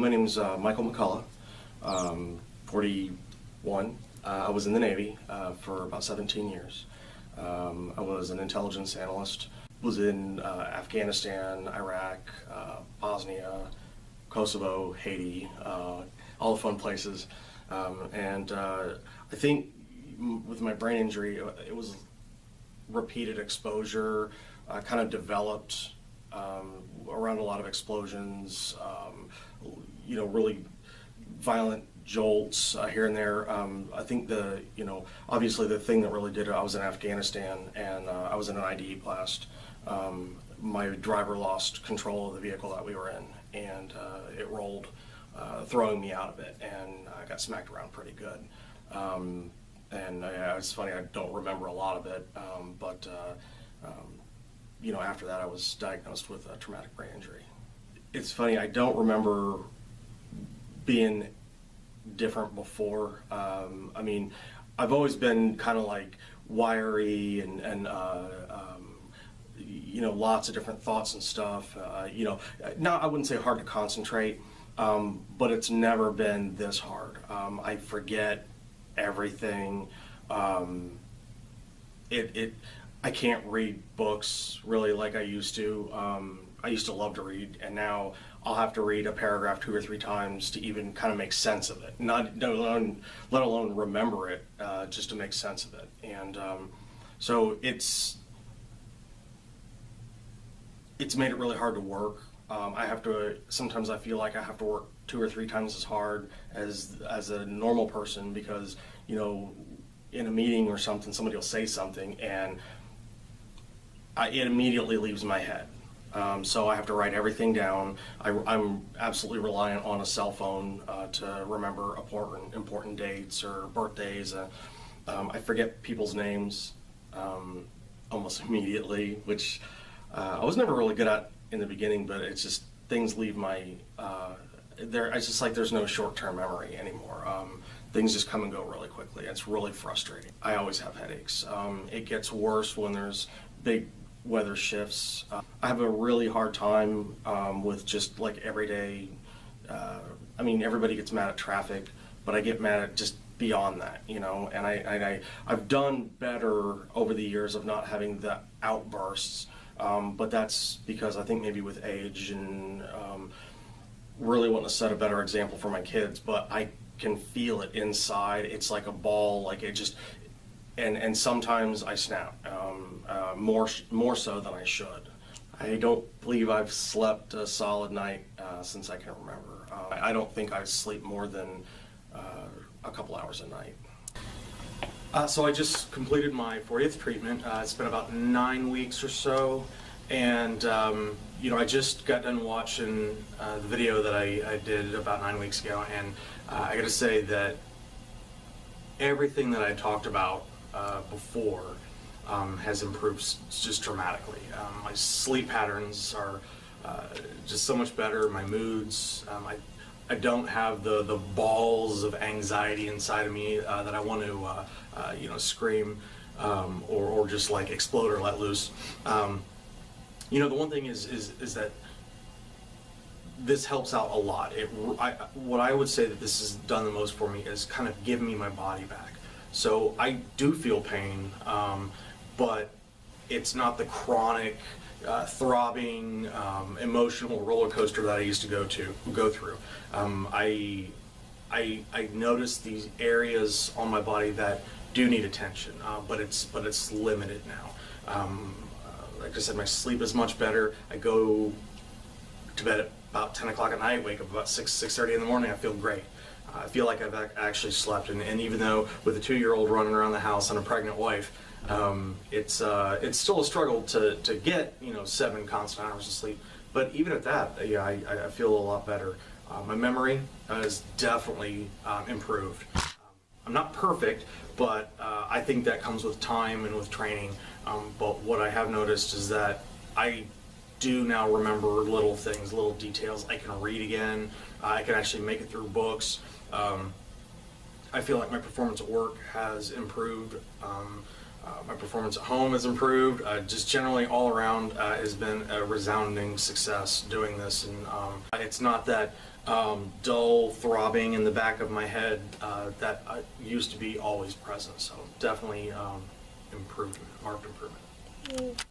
my name's Michael McCullough, 41. I was in the Navy for about 17 years. I was an intelligence analyst. Was in Afghanistan, Iraq, Bosnia, Kosovo, Haiti, all the fun places. I think with my brain injury, it was repeated exposure. I kind of developed around a lot of explosions, really violent jolts here and there. I think obviously the thing that really did it, I was in Afghanistan and I was in an IDE blast. My driver lost control of the vehicle that we were in, and it rolled, throwing me out of it, and I got smacked around pretty good. It's funny, I don't remember a lot of it, but after that I was diagnosed with a traumatic brain injury. It's funny, I don't remember being different before. I've always been kind of like wiry and lots of different thoughts and stuff. I wouldn't say hard to concentrate, but it's never been this hard. I forget everything. I can't read books really like I used to. I used to love to read, and now I'll have to read a paragraph 2 or 3 times to even kind of make sense of it. Let alone remember it, just to make sense of it. And so it's made it really hard to work. Sometimes I feel like I have to work 2 or 3 times as hard as a normal person, because in a meeting or something, somebody will say something and it immediately leaves my head. So I have to write everything down. I'm absolutely reliant on a cell phone to remember important dates or birthdays. I forget people's names almost immediately, which I was never really good at in the beginning, but it's just things leave my it's just like there's no short-term memory anymore. Things just come and go really quickly. It's really frustrating. I always have headaches. It gets worse when there's big weather shifts. I have a really hard time with just like everyday, everybody gets mad at traffic, but I get mad at just beyond that, and I've done better over the years of not having the outbursts, but that's because I think maybe with age and really wanting to set a better example for my kids, but I can feel it inside. It's like a ball, like it just, and sometimes I snap, more so than I should. I don't believe I've slept a solid night since I can remember. I don't think I sleep more than a couple hours a night. So I just completed my 40th treatment. It's been about 9 weeks or so, and I just got done watching the video that I did about 9 weeks ago, and I got to say that everything that I talked about before has improved just dramatically. My sleep patterns are just so much better. My moods, I don't have the balls of anxiety inside of me that I want to scream or just like explode or let loose. The one thing is that this helps out a lot. What I would say that this has done the most for me is kind of giving me my body back. So I do feel pain, but it's not the chronic, throbbing, emotional roller coaster that I used to go through. I notice these areas on my body that do need attention, but it's limited now. Like I said, my sleep is much better. I go to bed at about 10 o'clock at night, wake up about 6:30 in the morning. I feel great. I feel like I've actually slept, and even though with a 2-year-old running around the house and a pregnant wife, it's still a struggle to get 7 constant hours of sleep. But even at that, I feel a lot better. My memory has definitely improved. I'm not perfect, but I think that comes with time and with training. But what I have noticed is that I do now remember little things, little details. I can read again. I can actually make it through books. I feel like my performance at work has improved. My performance at home has improved. Just generally all around has been a resounding success doing this, and it's not that dull throbbing in the back of my head that used to be always present. So definitely improvement, marked improvement.